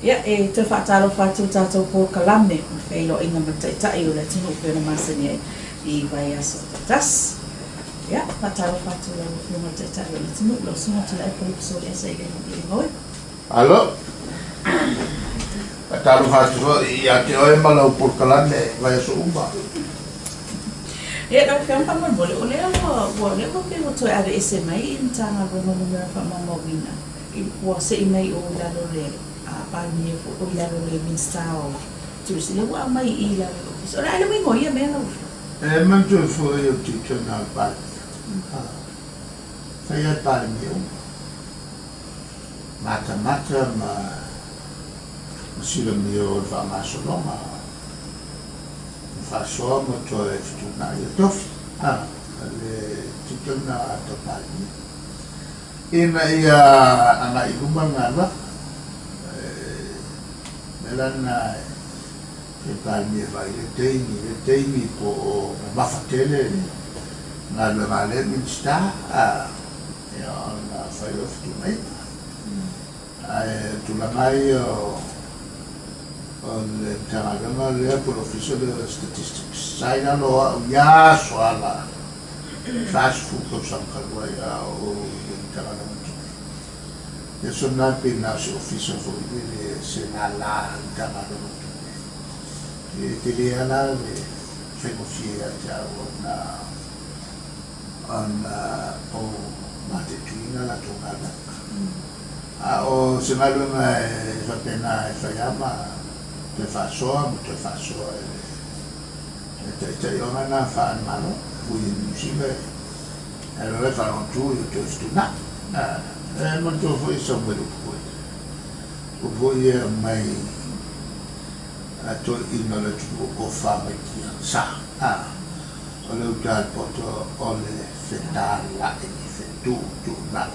Ia te whaatalo whātou tātou pō kalame whailo inga mataitai o le tino pēna masani I vai aso tatas. Ia, whaatalo whātou lau whio mataitai o le tino lau sunga tila e pōlipiso le asa I le ngoi. Alo? Whaatalo whātou I te oe malau pō kalame vai aso umba. Ia, lau whio whamamole o lea wa lea ko ke woto are ese mai I tanga rongo mumera whamamawina. I wa se I mai o lalo le palmia o lalo le minstao. Tusi le wa mai I lalo. So la le wingo ia me lau. Mantu fu io ti tona palmia. Fai palmia. Mata ma sila mio fa masoloma. Fa so mo to e tuna io tofi. Le ti tona to palmia. Ina ia ana I kumanga Melana e palmia vai le teini po mafatele na le vale minsta e ona fai of tu mai tu la mai on le taragama le por officio de statistics sai na lo ya swala fast food ko sam kalwa ya o taragama e sono nato in naso ufficio fuori se nalla chiamato e ti riala le fecofia già una o matetina la trovata o se mai non fa pena fa te fa so te io non fa male poi insieme allora fanno tu io ti sto non tu foi somewhere o voi mai a to in la tu o fama kia sa o le utal poto o le fetala e fetu tu na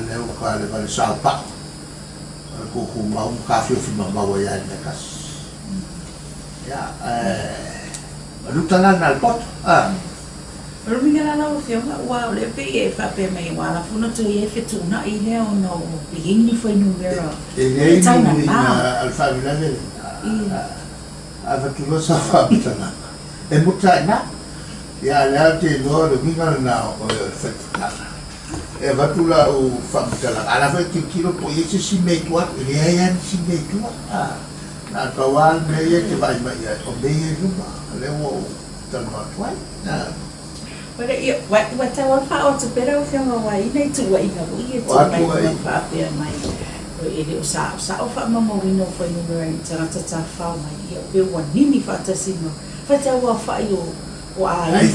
le o ka le vale sa pa ko ko ma un caffè o fima ma vai al cas ya lutana al pot Rumina na o fio wa le pe e fa pe mai wa la funa to e fetu na I le o no beginning foi numero e na al famila le ava tu lo sa fa bitana e mutana ya la te no le minga na o fetu e va tu la o fa bitana ala fa ki kilo po ye si me tua e ya si me tua na ka wa me ye te vai mai o be ye ruba le o tama tua But what I want to better with your way, need to wait a week to make up there, my it was off at Mamma we know for you wearing Tarata Farm, you want Nini Fatasino, but I will fight you. Why, I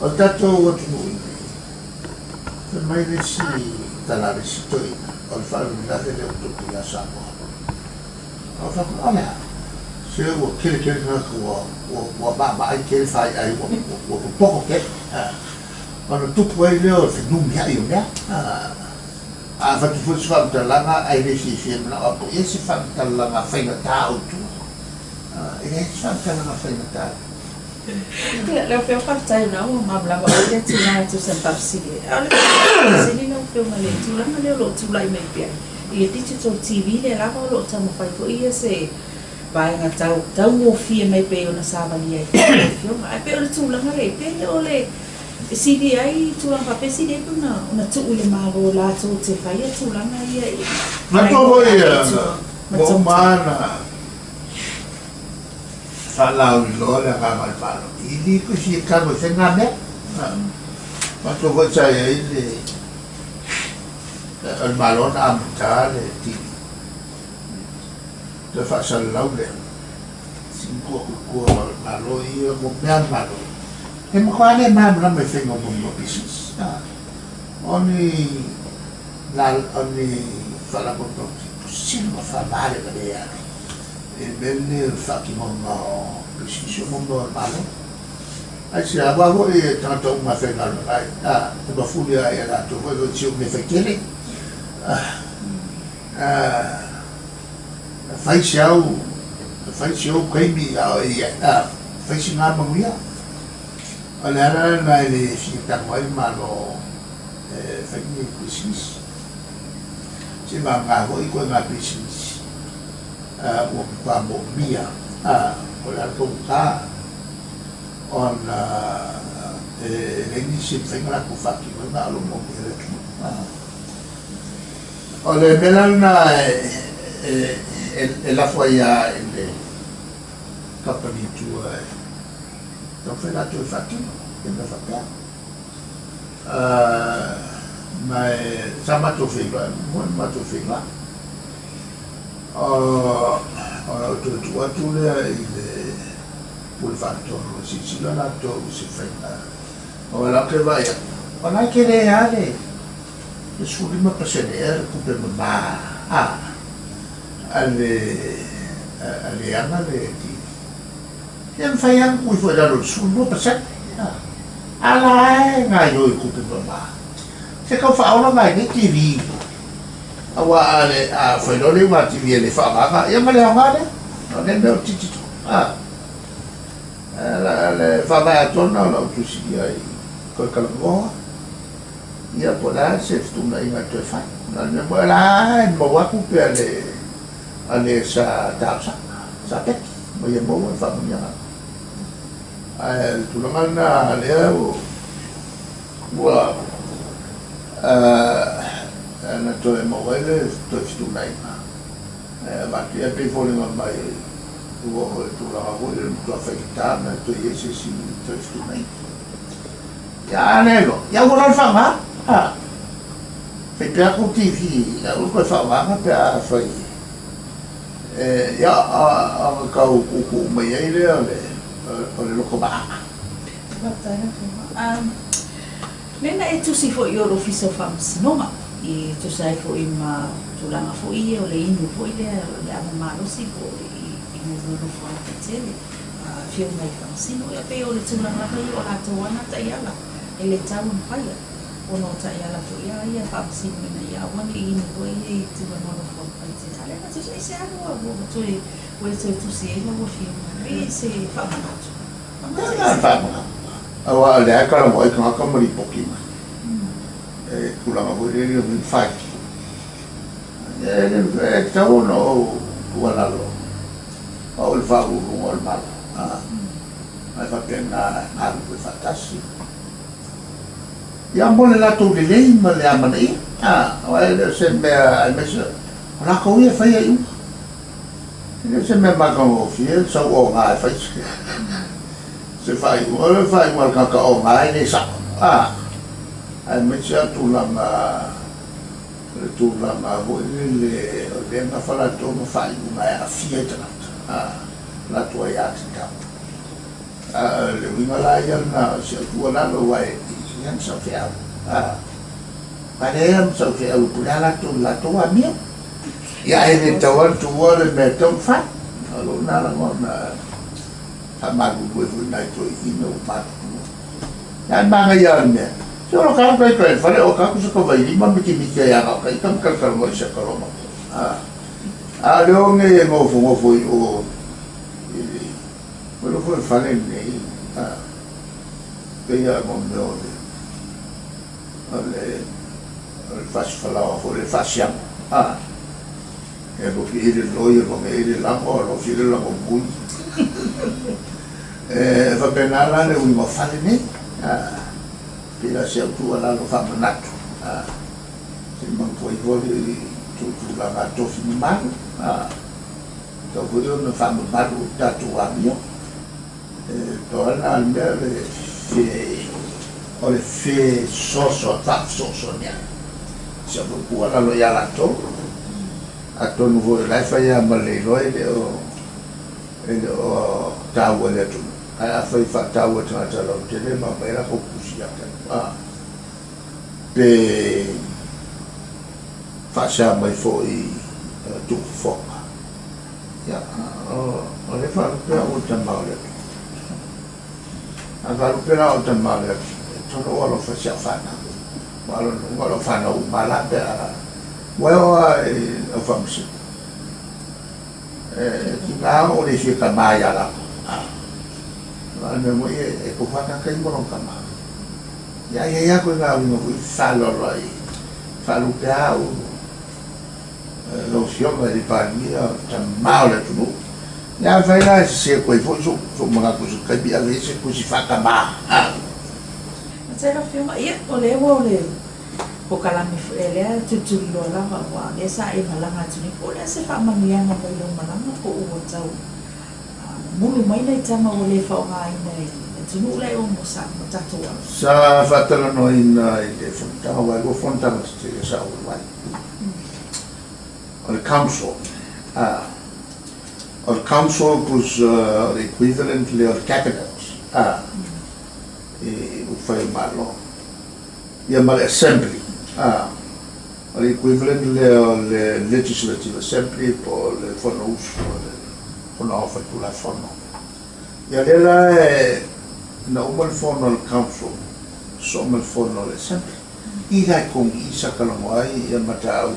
ho dato per mai resi dalla risitoria, ho fatto delle utopie a Samoa. Ho fatto, vabbè. Se o kele na o ba ai kele fai ai o poco che quando tu puoi le o nu mi ai ne fatto forse fa langa ai resi na o e si fa langa fai na ta o tu e si fa langa fai na ta le feo fatai na o ma bla ba e ti na tu sempre si se ni no feo male tu la male lo tu lai me pia e digital TV le la lo tamo fai ko e se vai nga tau o fia mai pe ona savali ai ai pe o tulanga re pe o le CD ai tulanga pe CD pe na tu le malo la tu te fai tulanga ia ma to ia mo mana fala o lore ga mal palo I di così cavo se na me ma to voi sai il malo na amtale ti te fa salaude cinco ko malo I mo me malo e mo quale ma non mi tengo un business ogni fa la conto si non fa male per e bene fa che non preciso non normale si avevo tanto una fena come furia era tu voi ci mi fai fai siau kaimi fai si nga manguia alera na le si tangwai malo fai ni kusis si mga ho iko nga business o pa mo mia o la ka on l'iniziativa fengra ku faki na lo mo ele o le melana e la foia ele company tu donc fait la tu faki e me fa pa ma sama tu figura mo ma tu figura tu le il fatto si la nato si fa ora che vai ma che le ale su di ma passare come ma alle amale di yang fayang kui fo da su no passare ala ngai yo ku pe ma se ka fa ona mai ni tv awa ale fa no le ma tv le fa ma ya ma le ngale no ne me ti le fa vai attorno alla tu si ai col calvo ia pola se tu na inga tu fa na ne bola mo wa ku pe ale sa sa pe mo ia mo fa mo ia tu la mana le o wa na to mo wa le tu na inga ma ti pe fo le mai tu la lavori tu affettana tu iesi si tu strumenti ya nego ya vuol fare fai per TV la vuol fare ma per fai ya ka ku mai ile ole lo ba nena itu si fo yo office of farms no ma e tu sai fo ima tu la fo ie o le inu fo ile le amalo si fo no fo tele fio mai fansino ya pe o le tuna na kai o la toana ta yala ele tamu pai o no ta yala to ya fansino na ya wani ini ko e tuna no fo pai te ale na tu sai sa no o to e o tu si e no fio e se fa manato awa le aka mo e ka mo ri pokima kula ma vo le mi faki e tau no wala lo o il fa o il mal ma fa pena algo fantastico ya mole la tu le ma le amani o ele sembra al messo la coia fa io ele sembra ma con fie so o ma fa se fai mal ka o ma ne sa al messo tu la vo le ma fa la tu ma fai ma a fie la tua iatica le wingalaya na si tua lo wai yang sa fia padem sa fia pula la tua mia ya ene tawan tua le metom fa lo na la ngona tamagu bu na to ino pa ya manga ya ne so lo ka kai fa le o ka ku ko vai lima mi ki ya ka kai tam kal mo sa ka lo ma lo nge mo fu o quello fu il fare nei che io con le faccio falava fuori facciamo e poi il loio come il lampo lo si la con cui va bene alla ne un fare nei che la sia tu alla lo fa nato se non puoi vuoi tu la gatto fin mano dopo io non fanno mano da tua mio torna al mele o le fe soso tap soso nia se vo kuala lo ya lato ato no vo la fa ya male lo e o tawo le tu a fa tawo ta lo tele ma era ko kusia pe fa sa mai foi tu fo ya o le fa pe o tambale agora o pela o tamale todo o fa sia fana o fana o mala da o famsi ki nga o le si ka maya la mo e ko fa ka mo ka ma ya ko nga mo fa lo rai fa lu ka o lo fiona di pania male tu ya fai la se quei poi su mga ku su kai bia vese ku si fa ba Saya dah film ia oleh boleh. Bukanlah mifele tujuh dolar bawa. Dia saya malang aja ni. Boleh saya pak mania ngambil malang aku uang jauh. Mulu main dah cama boleh fau ngai nai. Jenu ulai musak macam tu. sa fatala no in de fonta wa go fonta ste sa wa or council or council was equivalently or cabinet e o fai malo ia mal assembly or equivalently le legislative assembly por le fono fono fa tu la fono ia dela na umal fono council so umal fono assembly ira kong isa kalangwai ia matau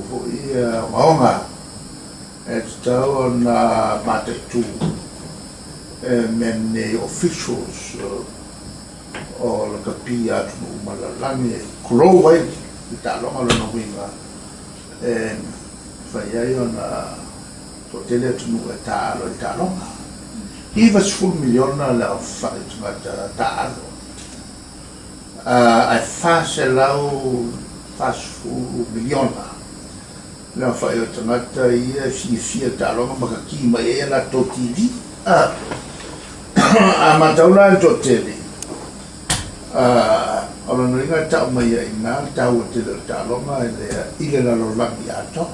ho ia maonga e tau na mate tu many officials o la kapia tu malalangi kurovai ta longa lo no winga fa ia ona to tele tu no ta longa iva sul miliona la fa ta ai fa se lau fu miliona la fa io tangata ia fia ta longa maka ki mai la to TV mataula to tele ona ringa ta mai ina ta o te ta longa ile la lo langi ato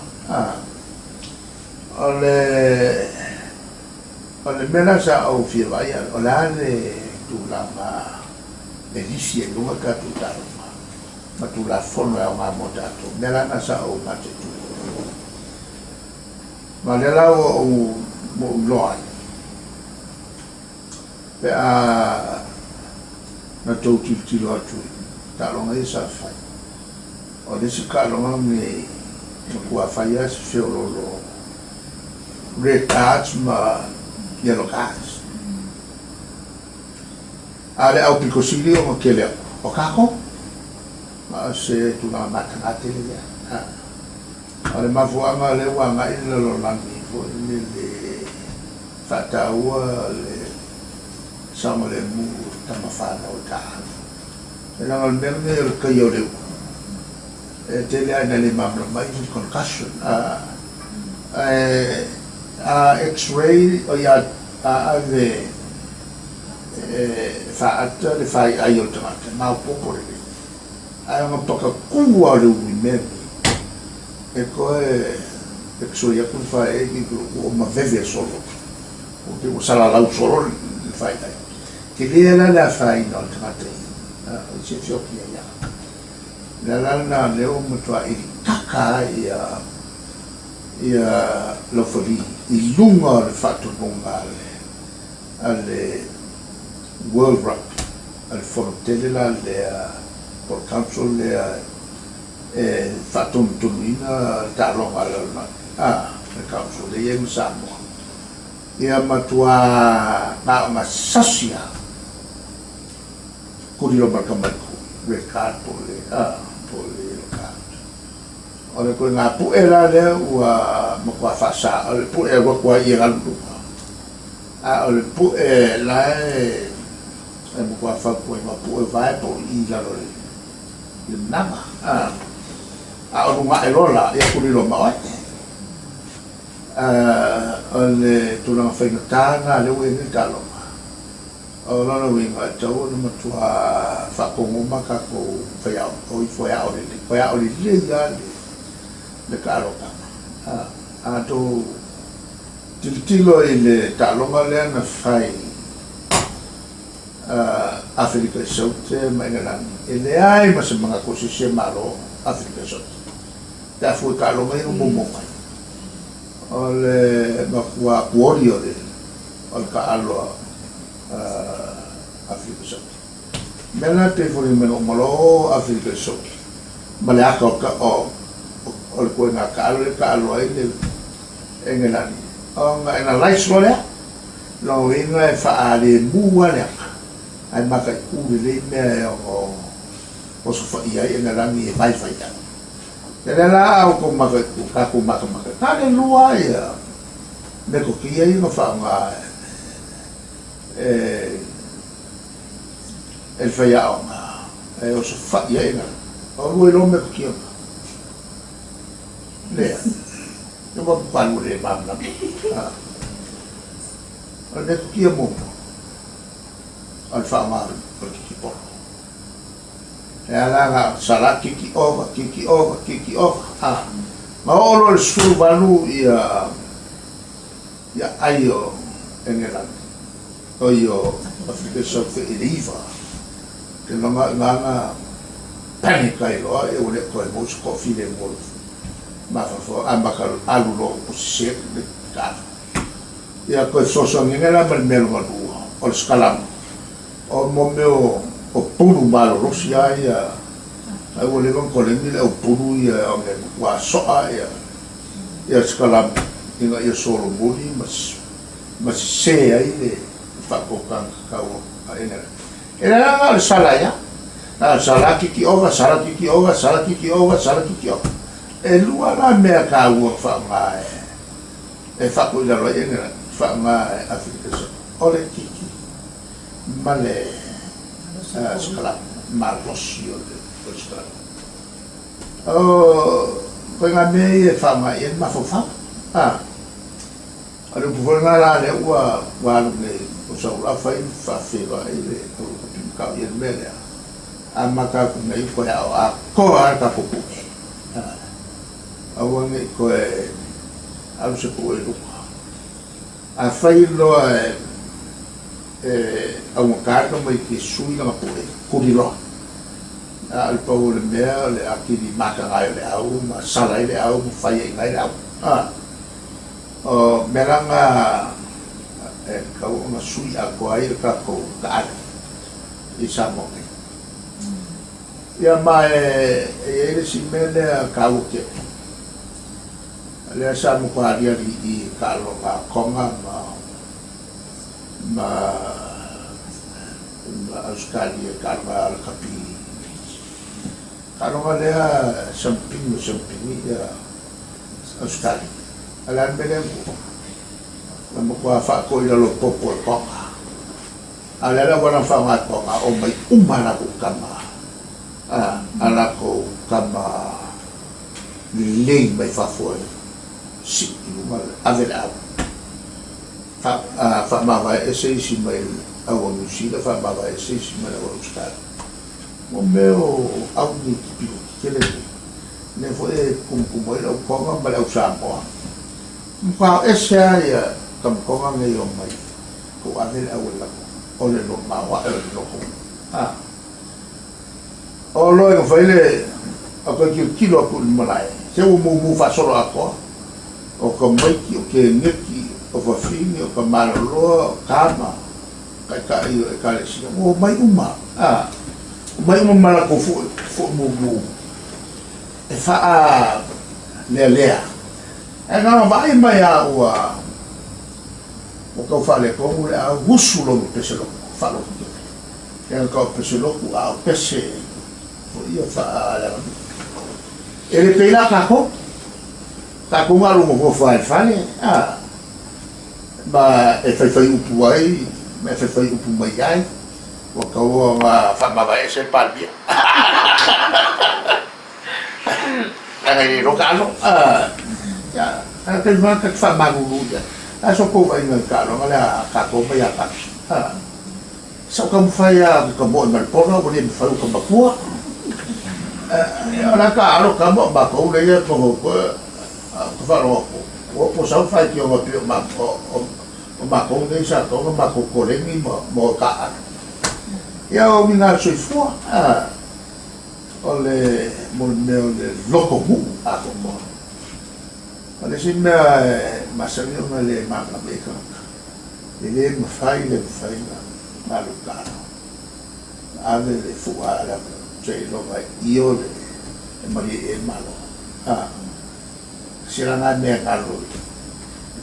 ole mena sa au fia vai ola le tu la ma le disi e lunga ka tu ta ma tu la fono e ma motato mela na sa au ma te tu ma le la o mo loai pe na tau tilo atu ta longa e sa fai o le si ka longa me kua fai as feololo red cards ma yellow cards ale au piko sili o kele o kako ma se tu na matanate le ale ma fuanga le wanga ile lo langi fo le fataua le sama le mu tamafana o ta e la almerne il kayole e tele ana le mamla mai concussion x-ray o ya ave faata le fai ayo tamata ma popo le ai una poca kuwa le me e ko x-ray ya kun fai e o ma veve solo o te sala la solo le fai dai che lì la fai no tamata c'è fiocchi ya la le o mutua i kaka ia lo fori i lunga le fatto lunga alle World Rugby al frontele la le por council le fatto un turno ta longa le council le yem Samoa ia matua ma sasia kuri lo markamaiku le kato le ole ko nga pu era le wa mo kwa fasa ole pu e wa i ga lu ole pu e la mo kwa fa ko ma pu e vai po i la lo le nama o nga e lo la e ku lo ma ole tu na fa ta na le we ni ta lo o lo we ma to no mo tua fa ko mo ma ka ko fa ya o i fo ya o le ga le karoka to tilo ile talonga le na fai Afrika Saute maingalan ile ai mas mga kosisye malo Afrika Saute ta fu kalonga no mo mai ole makua warrior ol ka alo Afrika Saute mena te fu meno malo Afrika Saute male aka o ko na ka ai le engelani o nga na lights lo le lo inga fa ale bua le ai maka ku le me o so fa ia engelani vai vai ta Kaya la au ko maka kale lua ia me ko kia i nga el fayao nga o so fa ia ina o lui lo me ko kia le no mo palu le mam na o me ko kia mo al fa ma ko ki po ya la sala kiki over ma olo le su valu ia aio engela o io Afrika South Eliva ke nga panika i loa e ule koe mous kofi le molo ma fafo ambaka alu lo o se le kata ia koe soso ngengela ma le melo malua o le skalam o mo meo o puru malo rosi ai ai ule kon kolemi le o puru ia o me wa soa ia skalam inga ia solo muli mas se ai le whakokang kau a enera. Era nga le sala ia, sala kiki ova. E lua la mea ka ua whaunga e whako ila roi enera, whaunga e Afrika South. Ole kiki, male skala, marosi o le skala. Koe ngā mea e whaunga e mawhawha. Ada bukan ngala le ua le o sa ula fai fa feva ile o ka ye mele amaka ku nei ko a ko a ka popu a wonge ko e alu se ko e lu a fai lo a un cargo mai ki sui na po e ku di lo al pau le mea le akiri maka ngai le au ma sala le au fai ngai le au o meranga kau nga sui a koai ka ko ka i samo ia mai e si mele ka u ke le samo ko aria i ka lo ka konga ma auskali ka ma al kapi ka lo le samping ia auskali alan bele mo ko fa ko ila lo popo ko ala la wana fa ma ko o mai umana ko kama ala ko kama le mai fa fo si no avela fa ma va ese si mai a o si la fa ma va ese si mai o sta mo meu au ni pi ke le ne foi como era o ko ma la usa po fa ese ya kam konga ngai o mai ko avela awela o le no ma wa le no ko o lo e faile a ko ki kilo ko malai se o mu fa solo ako o ko mai ki o ke neki o fa fini o ka malo kama ka i ka le si o mai uma mai uma mala ko fu mu e fa le e nga vai mai a o ka fale ko mo a husu lo pese lo falo ke ka pese lo a pese o ia fa ala ele pela ka ko ngalo mo fa fale ba e fa upu ai me fa upu mai ai o ka o fa ma va ese palbia ana ni lo ka no ya ana te va ka fa ma lu ya aso ko vai ngal ka no ala ka ko ba ya ka so ka fai a ka mo mal porno bo ni fa ko ba ko ala ka alo ka mo ba ko le ya ko fa ro ko po sa fai ki o ma pi ma o ma ko ne sa ko ma ko le ni mo ka ya o mi na so fu ole mo le loko mu a ko mo ale sin masami o le mama beka ele me fai maluka ave le fuara sei lo vai io le mari e malo sira na me calo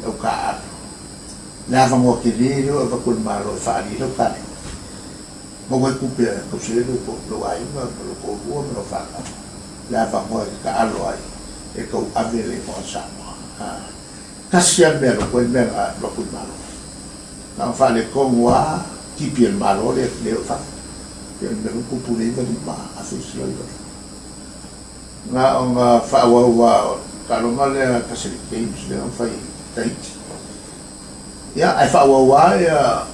o ka la famo che vero va col malo fare lo fa mo vuoi copiare così lo hai ma lo può lo fa la famo che calo hai e kau avele mo sama kasian mero koe mera lopui malo na fale kongwa kipiel malo le fa piel mero kupule ba ma afisio nga nga fa wa kalau male kasih games le fai taiti ya ai fa wa ya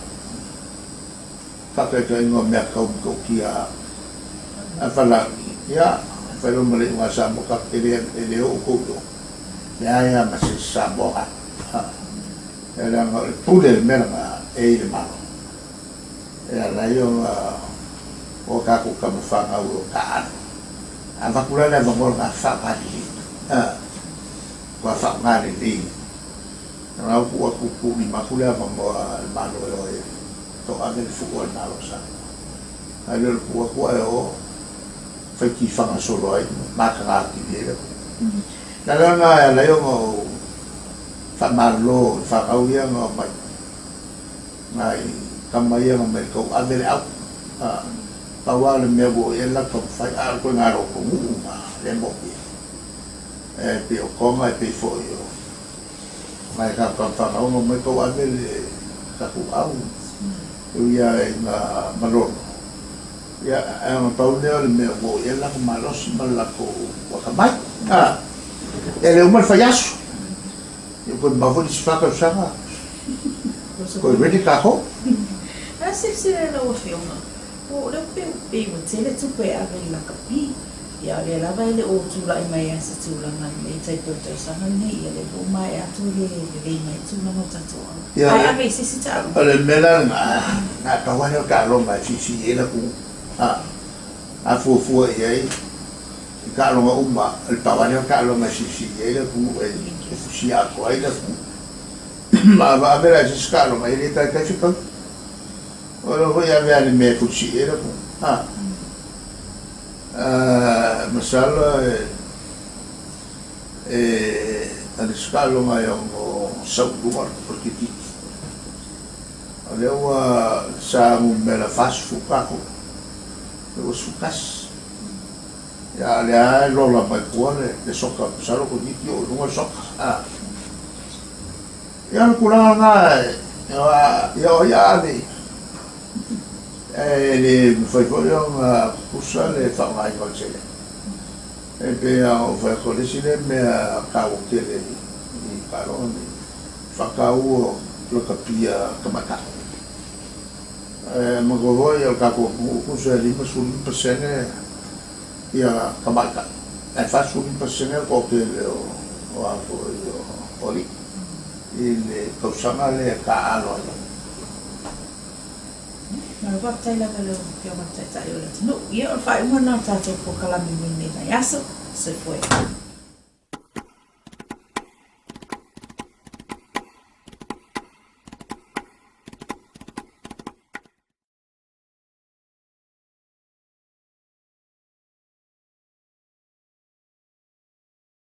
pakai ngo me kau kia afala ya pero mali masa mo ka ele o ko ya masih saboha era ngo pule mera e le malo era yo o ka ku ka fa au ka apa kula na mongol ka fa pa di kwa fa ngari di na ku mi makula mongol malo lo to agel football na lo sa alor ku o fai ki fanga solo ai makanga ki dia la na la yo mo fa marlo fa au ya ngo mai ngai kamaya mo me ko agel au pawa le me bo e la ko fai al ko ngaro ko mu ma le mo pe o koma pe fo yo mai ka fa au mo me ko agel ka ku au ya na malon ya ang pauneo le me bo ya la malos malako wakamai ele umar fayaso yo ko bavo di sfaka sanga ko ready ka ho se la o filma o le pe mo tele tu pe a la kapi ya le la vai le o tu la mai asa tu la na me tai to sa na ni ele bo mai a tu le mai tu na no tato ai a veces si ta ale mela na ka wa ka lo mai si ele ku a fu e ka lo uma el pavane ka lo mai si ele ku e si a ko ai da ma va a ver a si ka lo mai ele ta ka chi ka ora voi avere me ku si ele ku masala al scalo mai o sabumar porque ti alewa sa mo mela fast food kako o sukas ya le lo la mai cuore le soka salo ko di o no soka ya kula nga ya ni ele foi uma puxa le fa mai con cele e pe o fa con le cele me ka o que le i paroni fa ka o lo capia kamaka mo go voi o ka ko puxa li sul persene ya kamaka e fa sul persene ko que o a o li il causama le ka alo ma va tela ka lo que va tata yo no ia o fai mo na tato ko kala mi ni na yaso se foi